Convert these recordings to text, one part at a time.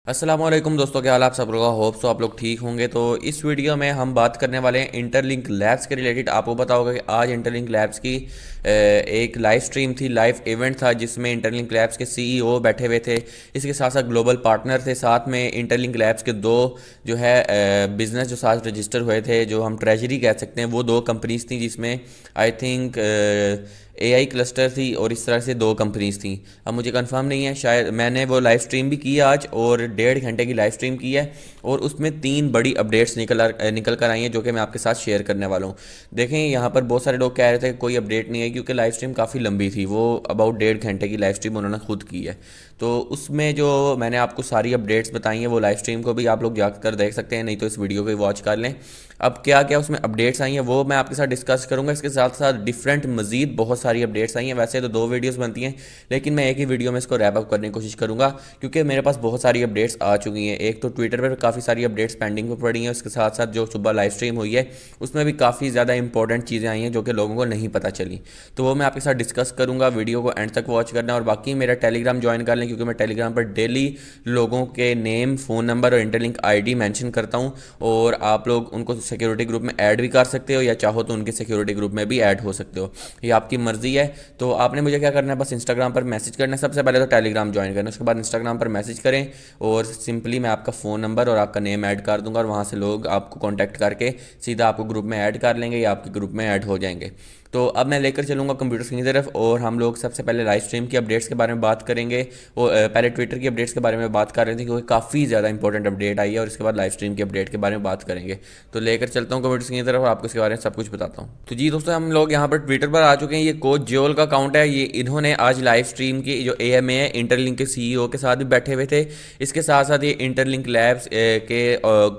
अस्सलामुअलैकुम दोस्तों, क्या हाल आप सब लोग? होप सो आप लोग ठीक होंगे। तो इस वीडियो में हम बात करने वाले हैं इंटरलिंक लैब्स के रिलेटेड। आपको पता होगा कि आज इंटरलिंक लैब्स की एक लाइव स्ट्रीम थी, लाइव इवेंट था जिसमें इंटरलिंक लैब्स के सीईओ बैठे हुए थे। इसके साथ साथ ग्लोबल पार्टनर थे, साथ में इंटरलिंक लैब्स के दो जो है बिजनेस जो साथ रजिस्टर हुए थे, जो हम ट्रेजरी कह सकते हैं, वो दो कंपनीज थी जिसमें आई थिंक एआई क्लस्टर थी और इस तरह से दो कंपनीज थी। अब मुझे कंफर्म नहीं है, शायद मैंने वो लाइव स्ट्रीम भी की आज और 1.5 घंटे की लाइव स्ट्रीम की है और उसमें 3 बड़ी अपडेट्स निकल कर आई हैं जो कि मैं आपके साथ शेयर करने वाला हूँ। देखें, यहाँ पर बहुत सारे लोग कह रहे थे कि कोई अपडेट नहीं है क्योंकि लाइव स्ट्रीम काफ़ी लंबी थी। वो अबाउट 1.5 घंटे की लाइव स्ट्रीम उन्होंने खुद की है। तो उसमें जो मैंने आपको सारी अपडेट्स बताई हैं वो लाइव स्ट्रीम को भी आप लोग जाकर देख सकते हैं, नहीं तो इस वीडियो को भी वॉच कर लें। अब क्या क्या उसमें अपडेट्स आई हैं वो मैं आपके साथ डिस्कस करूंगा। इसके साथ साथ डिफरेंट मजीद बहुत सारी अपडेट्स आई हैं। वैसे तो 2 वीडियोस बनती हैं, लेकिन मैं एक ही वीडियो में इसको रैप अप करने की कोशिश करूंगा क्योंकि मेरे पास बहुत सारी अपडेट्स आ चुकी हैं। एक तो ट्विटर पर काफ़ी सारी अपडेट्स पेंडिंग पर पड़ी हैं, उसके साथ साथ जो सुबह लाइव स्ट्रीम हुई है उसमें भी काफ़ी ज़्यादा इंपॉर्टेंट चीज़ें आई हैं जो कि लोगों को नहीं पता चली। तो वो मैं आपके साथ डिस्कस करूंगा। वीडियो को एंड तक वॉच करना और बाकी मेरा टेलीग्राम ज्वाइन कर लें क्योंकि मैं टेलीग्राम पर डेली लोगों के नेम, फ़ोन नंबर और इंटरलिंक आईडी मेंशन करता हूं और आप लोग उनको सिक्योरिटी ग्रुप में ऐड भी कर सकते हो या चाहो तो उनके सिक्योरिटी ग्रुप में भी ऐड हो सकते हो, ये आपकी मर्ज़ी है। तो आपने मुझे क्या करना है, बस इंस्टाग्राम पर मैसेज करना है। सबसे पहले तो टेलीग्राम ज्वाइन करना है, उसके बाद इंस्टाग्राम पर मैसेज करें और सिंपली मैं आपका फ़ोन नंबर और आपका नेम ऐड कर दूंगा और वहाँ से लोग आपको कॉन्टैक्ट करके सीधा आपको ग्रुप में ऐड कर लेंगे या आपके ग्रुप में ऐड हो जाएंगे। तो अब मैं लेकर चलूँगा कंप्यूटर स्क्रीन की तरफ और हम लोग सबसे पहले लाइव स्ट्रीम की अपडेट्स के बारे में बात करेंगे। और पहले ट्विटर की अपडेट्स के बारे में बात कर रहे थे क्योंकि काफ़ी ज़्यादा इंपॉर्टेंट अपडेट आई है और इसके बाद लाइव स्ट्रीम की अपडेट के बारे में बात करेंगे। तो लेकर चलता हूँ कंप्यूटर स्क्रीन की तरफ और आपको इसके बारे में सब कुछ बताता हूँ। तो जी दोस्तों, हम लोग यहाँ पर ट्विटर पर आ चुके हैं। ये कोच जियोल का अकाउंट है, ये इन्होंने आज लाइव स्ट्रीम की जो एएमए है इंटरलिंक के सीईओ के साथ भी बैठे हुए थे। इसके साथ साथ ये इंटरलिंक लैब्स के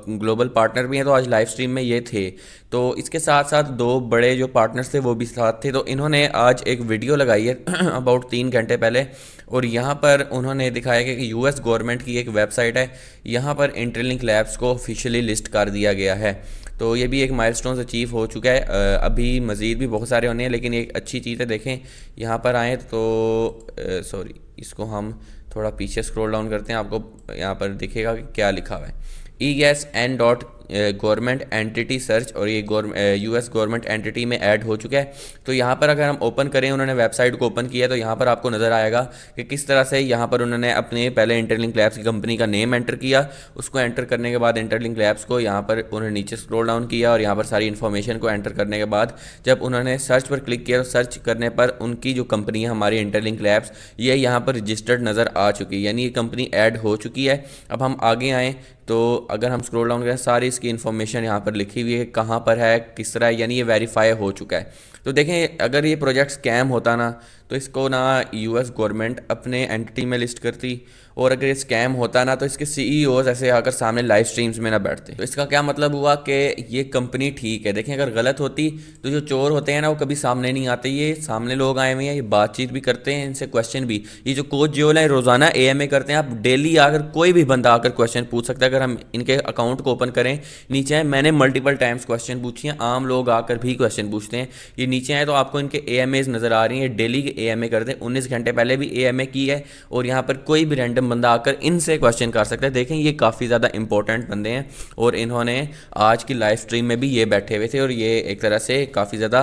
ग्लोबल पार्टनर भी हैं, तो आज लाइव स्ट्रीम में ये थे। तो इसके साथ साथ दो बड़े जो पार्टनर्स थे वो भी साथ थे। तो इन्होंने आज एक वीडियो लगाई है अबाउट 3 घंटे पहले और यहाँ पर उन्होंने दिखाया कि यूएस गवर्नमेंट की एक वेबसाइट है, यहाँ पर इंटरलिंक लैब्स को ऑफिशियली लिस्ट कर दिया गया है। तो ये भी एक माइलस्टोन अचीव हो चुका है। अभी मज़ीद भी बहुत सारे होने हैं लेकिन एक अच्छी चीज़ है। देखें, यहाँ पर आएँ तो सॉरी, इसको हम थोड़ा पीछे स्क्रॉल डाउन करते हैं, आपको यहाँ पर दिखेगा कि क्या लिखा हुआ है। E gas N dot government entity search और ये यूएस गवर्नमेंट एंटिटी में ऐड हो चुका है। तो यहाँ पर अगर हम ओपन करें, उन्होंने वेबसाइट को ओपन किया तो यहाँ पर आपको नज़र आएगा कि किस तरह से यहाँ पर उन्होंने अपने पहले इंटरलिंक लैब्स की कंपनी का नेम एंटर किया। उसको एंटर करने के बाद इंटरलिंक लैब्स को यहाँ पर उन्होंने नीचे स्क्रॉल डाउन किया और यहाँ पर सारी इन्फॉर्मेशन को एंटर करने के बाद जब उन्होंने सर्च पर क्लिक किया तो सर्च करने पर उनकी जो कंपनी है हमारी इंटरलिंक लैब्स, ये यहाँ पर रजिस्टर्ड नज़र आ चुकी है, यानी ये कंपनी ऐड हो चुकी है। अब हम आगे आएँ तो अगर हम स्क्रॉल डाउन करें, सारी इसकी इन्फॉर्मेशन यहाँ पर लिखी हुई है, कहाँ पर है, किस तरह है, यानी ये वेरीफाई हो चुका है। तो देखें, अगर ये प्रोजेक्ट स्कैम होता ना तो इसको ना यूएस गवर्नमेंट अपने एंटिटी में लिस्ट करती और अगर ये स्कैम होता ना तो इसके सीईओज ऐसे आकर सामने लाइव स्ट्रीम्स में ना बैठते। तो इसका क्या मतलब हुआ कि ये कंपनी ठीक है। देखें, अगर गलत होती तो जो चोर होते हैं ना वो कभी सामने नहीं आते, ये सामने लोग आए हुए हैं, ये बातचीत भी करते हैं, इनसे क्वेश्चन भी। ये जो कोच जियोल है रोज़ाना एएमए करते हैं, आप डेली आकर कोई भी बंदा आकर क्वेश्चन पूछ सकता है। अगर हम इनके अकाउंट को ओपन करें, नीचे है, मैंने मल्टीपल टाइम्स क्वेश्चन पूछी हैं, आम लोग आकर भी क्वेश्चन पूछते हैं। ये नीचे है तो आपको इनके एएमएज नज़र आ रही हैं, डेली के एएमए करते हैं। 19 घंटे पहले भी एएमए की है और यहाँ पर कोई भी रैंडम बंदा आकर इनसे क्वेश्चन कर सकता है। देखें, ये काफ़ी ज़्यादा इंपॉर्टेंट बंदे हैं और इन्होंने आज की लाइव स्ट्रीम में भी ये बैठे हुए थे और ये एक तरह से काफ़ी ज़्यादा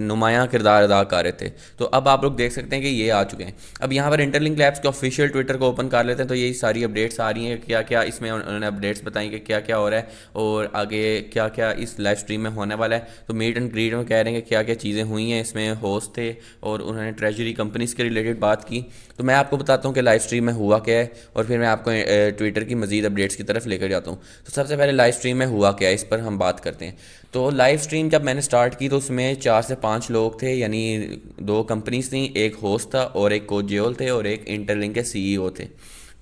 नुमायाँ किरदार अदा कर रहे थे। तो अब आप लोग देख सकते हैं कि ये आ चुके हैं। अब यहाँ पर इंटरलिंक लैब्स के ऑफिशियल ट्विटर को ओपन कर लेते हैं तो यही सारी अपडेट्स आ रही हैं, क्या क्या इसमें उन्होंने अपडेट्स बताई कि क्या क्या हो रहा है और आगे क्या क्या इस लाइव स्ट्रीम में होने वाला है। तो मीट एंड ग्रीट में कह रहे हैं कि क्या क्या चीज़ें हुई हैं, इसमें होस्ट थे और उन्होंने ट्रेजरी कंपनीज के रिलेटेड बात की। तो मैं आपको बताता हूँ कि लाइव स्ट्रीम में हुआ क्या है और फिर मैं आपको ट्विटर की मजीद अपडेट्स की तरफ लेकर जाता हूँ। तो सबसे पहले लाइव स्ट्रीम में हुआ क्या है, इस पर हम बात करते हैं। तो लाइव स्ट्रीम जब मैंने स्टार्ट की तो उसमें 4 से 5 लोग थे, यानी दो कंपनीज थी, एक होस्ट था और एक कोच जियोल थे और एक इंटरलिंक के सीईओ थे।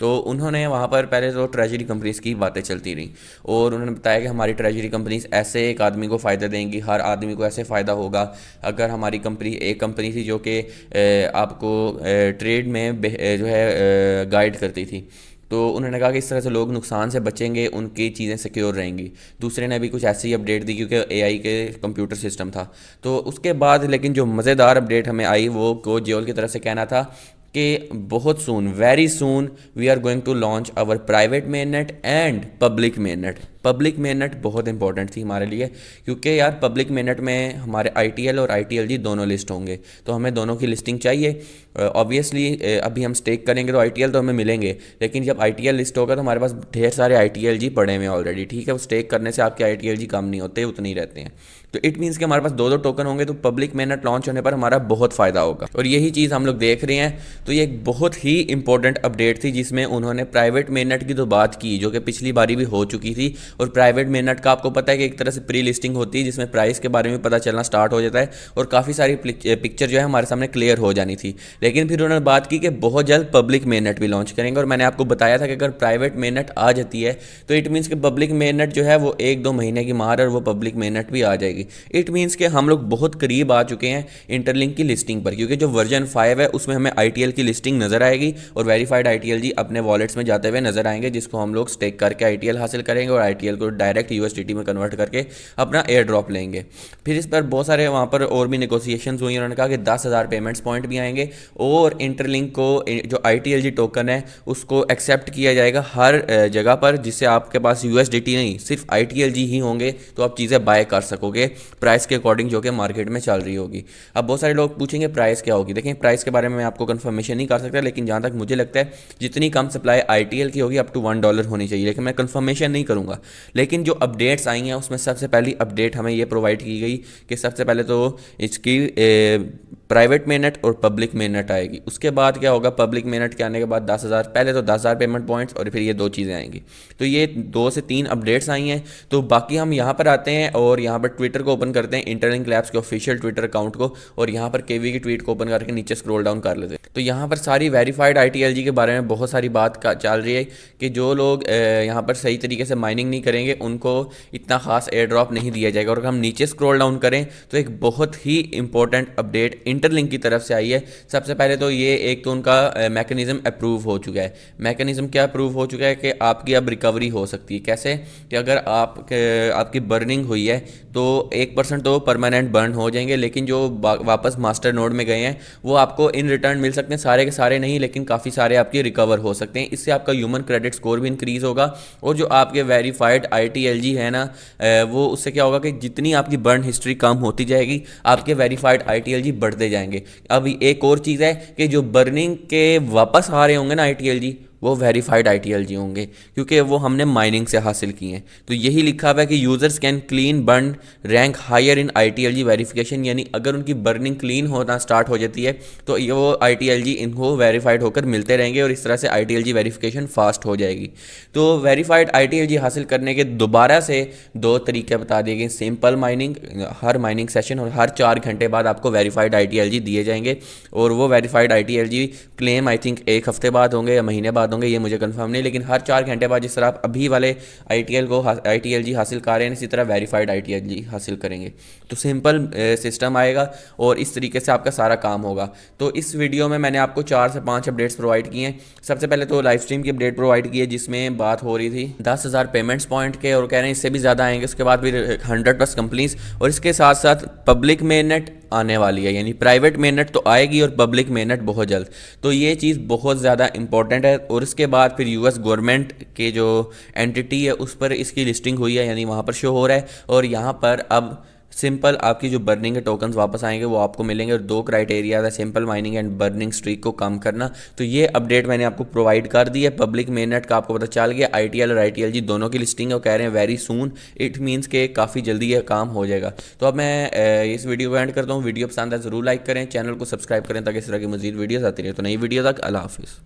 तो उन्होंने वहाँ पर पहले तो ट्रेजरी कंपनीज की बातें चलती रहीं और उन्होंने बताया कि हमारी ट्रेजरी कंपनीज ऐसे एक आदमी को फ़ायदा देंगी, हर आदमी को ऐसे फ़ायदा होगा। अगर हमारी कंपनी एक कंपनी थी जो कि आपको ट्रेड में जो है गाइड करती थी, तो उन्होंने कहा कि इस तरह से लोग नुकसान से बचेंगे, उनकी चीज़ें सिक्योर रहेंगी। दूसरे ने भी कुछ ऐसी अपडेट दी क्योंकि एआई के कंप्यूटर सिस्टम था। तो उसके बाद लेकिन जो मज़ेदार अपडेट हमें आई वो कोच जियोल की तरफ से कहना था कि बहुत soon, very soon we are going to launch our private mainnet and public mainnet. Public mainnet बहुत इंपॉर्टेंट थी हमारे लिए, क्योंकि यार पब्लिक मेननेट में हमारे आईटीएल और आईटीएलजी दोनों लिस्ट होंगे, तो हमें दोनों की लिस्टिंग चाहिए। ऑब्वियसली अभी हम स्टेक करेंगे तो आईटीएल तो हमें मिलेंगे, लेकिन जब आईटीएल लिस्ट होगा तो हमारे पास ढेर सारे आईटीएलजी पड़े हुए हैं ऑलरेडी, ठीक है। वो स्टेक करने से आपके आईटीएलजी कम नहीं होते, उतने ही रहते हैं। तो इट मीन्स कि हमारे पास दो दो टोकन होंगे, तो पब्लिक मेननेट लॉन्च होने पर हमारा बहुत फ़ायदा होगा, और यही चीज़ हम लोग देख रहे हैं। तो ये एक बहुत ही इंपॉर्टेंट अपडेट थी जिसमें उन्होंने प्राइवेट मेननेट की तो बात की, जो कि पिछली बारी भी हो चुकी थी। और प्राइवेट मेननेट का आपको पता है कि एक तरह से प्री लिस्टिंग होती है, जिसमें प्राइस के बारे में पता चलना स्टार्ट हो जाता है और काफ़ी सारी पिक्चर जो है हमारे सामने क्लियर हो जानी थी। लेकिन फिर उन्होंने बात की कि बहुत जल्द पब्लिक मेननेट भी लॉन्च करेंगे, और मैंने आपको बताया था कि अगर प्राइवेट मेननेट आ जाती है तो इट मीन्स कि पब्लिक मेननेट जो है वो 1-2 महीने की मार और वो पब्लिक मेननेट भी आ जाएगी। इट मीन्स कि हम लोग बहुत करीब आ चुके हैं इंटरलिंक की लिस्टिंग पर, क्योंकि जो वर्जन 5 है उसमें हमें आईटीएल की लिस्टिंग नजर आएगी और वेरीफाइड आईटीएल जी अपने वॉलेट्स में जाते हुए नजर आएंगे, जिसको हम लोग स्टेक करके आईटीएल हासिल करेंगे और आईटीएल को डायरेक्ट यूएसडीटी में कन्वर्ट करके अपना एयर ड्रॉप लेंगे। फिर इस पर बहुत सारे वहाँ पर और भी नेगोशिएशंस हुई। उन्होंने कहा कि 10,000 पेमेंट्स पॉइंट भी आएंगे और इंटरलिंक को जो आईटीएलजी टोकन है उसको एक्सेप्ट किया जाएगा हर जगह पर, जिससे आपके पास यूएसडीटी नहीं सिर्फ आईटीएलजी ही होंगे, तो आप चीज़ें बाय कर सकोगे प्राइस के अकॉर्डिंग जो कि मार्केट में चल रही होगी। अब बहुत सारे लोग पूछेंगे प्राइस क्या होगी। देखें, प्राइस के बारे में मैं आपको कंफर्मेशन नहीं कर सकता, लेकिन जहाँ तक मुझे लगता है जितनी कम सप्लाई आईटीएल की होगी अप टू $1 होनी चाहिए, लेकिन मैं कंफर्मेशन नहीं करूँगा। लेकिन जो अपडेट्स आई हैं उसमें सबसे पहली अपडेट हमें ये प्रोवाइड की गई कि सबसे पहले तो इसकी प्राइवेट मेननेट और पब्लिक मेननेट आएगी। उसके बाद क्या होगा, पब्लिक मेननेट के आने के बाद 10,000, पहले तो 10,000 पेमेंट पॉइंट्स और फिर ये दो चीज़ें आएंगी। तो ये 2 से 3 अपडेट्स आई हैं। तो बाकी हम यहाँ पर आते हैं और यहाँ पर ट्विटर को ओपन करते हैं, इंटरलिंक लैब्स के ऑफिशियल ट्विटर अकाउंट को, और यहाँ पर केवी की ट्वीट को ओपन करके नीचे स्क्रॉल डाउन कर लेते हैं। तो यहाँ पर सारी वेरीफाइड आईटीएलजी के बारे में बहुत सारी बात चल रही है कि जो लोग यहाँ पर सही तरीके से माइनिंग नहीं करेंगे उनको इतना खास एयर ड्रॉप नहीं दिया जाएगा। और अगर हम नीचे स्क्रॉल डाउन करें तो एक बहुत ही इंपॉर्टेंट अपडेट इंटरलिंक की तरफ से आई है। सबसे पहले तो ये एक तो उनका मैकेनिज्म अप्रूव हो चुका है। मैकेनिज्म क्या अप्रूव हो चुका है कि आपकी अब रिकवरी हो सकती है। कैसे कि अगर आपकी बर्निंग हुई है तो 1% तो परमानेंट बर्न हो जाएंगे, लेकिन जो वापस मास्टर नोड में गए हैं वो आपको इन रिटर्न मिल सकते हैं, सारे के सारे नहीं लेकिन काफ़ी सारे आपके रिकवर हो सकते हैं। इससे आपका ह्यूमन क्रेडिट स्कोर भी इंक्रीज़ होगा, और जो आपके वेरीफाइड आईटीएलजी है ना, वो उससे क्या होगा कि जितनी आपकी बर्न हिस्ट्री कम होती जाएगी आपके वेरीफाइड आईटीएलजी बढ़ते जाएंगे। अब एक और चीज़ है कि जो बर्निंग के वापस आ रहे होंगे ना आईटीएलजी, वो वेरीफाइड आईटीएलजी होंगे, क्योंकि वो हमने माइनिंग से हासिल किए हैं। तो यही लिखा हुआ है कि users can clean burn rank higher in ITLG verification, यानी अगर उनकी बर्निंग क्लीन होना स्टार्ट हो जाती है तो ये वो आईटीएलजी इनको वेरीफाइड होकर मिलते रहेंगे, और इस तरह से आईटीएलजी वेरिफिकेशन फास्ट हो जाएगी। तो वेरीफाइड आईटीएलजी हासिल करने के दोबारा से 2 तरीके बता दिए गए। सिंपल माइनिंग, हर माइनिंग सेशन और हर 4 घंटे बाद आपको वेरीफाइड आईटीएलजी दिए जाएंगे, और वो वेरीफाइड आईटीएलजी क्लेम आई थिंक 1 हफ्ते बाद होंगे या महीने बाद होंगे, ये मुझे कंफर्म नहीं, लेकिन हर 4 घंटे बाद जिस तरह आप अभी वाले आईटीएलजी हासिल कर रहे हैं इसी तरह वेरीफाइड आईटीएलजी हासिल करेंगे। तो सिंपल सिस्टम आएगा और इस तरीके से आपका सारा काम होगा। तो इस वीडियो में मैंने आपको 4 से 5 अपडेट्स प्रोवाइड किए हैं। सबसे पहले तो लाइव स्ट्रीम की अपडेट प्रोवाइड की है, जिसमें बात हो रही थी 10,000 पेमेंट्स पॉइंट के, और कह रहे हैं इससे भी ज़्यादा आएंगे। उसके बाद फिर 100+ कंपनीज, और इसके साथ साथ पब्लिक मेननेट आने वाली है, यानी प्राइवेट मेननेट तो आएगी और पब्लिक मेननेट बहुत जल्द। तो ये चीज़ बहुत ज़्यादा इंपॉर्टेंट है। और इसके बाद फिर यूएस गवर्नमेंट के जो एंटिटी है उस पर इसकी लिस्टिंग हुई है, यानी वहाँ पर शो हो रहा है, और यहाँ पर अब सिंपल आपकी जो बर्निंग के टोकन्स वापस आएंगे वो आपको मिलेंगे। और 2 क्राइटेरिया है, simple mining and burning streak को कम करना। तो ये अपडेट मैंने आपको प्रोवाइड कर दी है। पब्लिक मेननेट का आपको पता चल गया, आईटीएल और आईटीएलजी दोनों की लिस्टिंग है, वो कह रहे हैं वेरी सून। इट मीन्स के काफ़ी जल्दी ये काम हो जाएगा। तो अब मैं इस वीडियो को एंड करता हूँ। वीडियो पसंद है ज़रूर लाइक करें, चैनल को सब्सक्राइब करें ताकि इस तरह की मजीद वीडियोज़ आती रहे। तो नई वीडियो तक अल्लाह हाफिज़।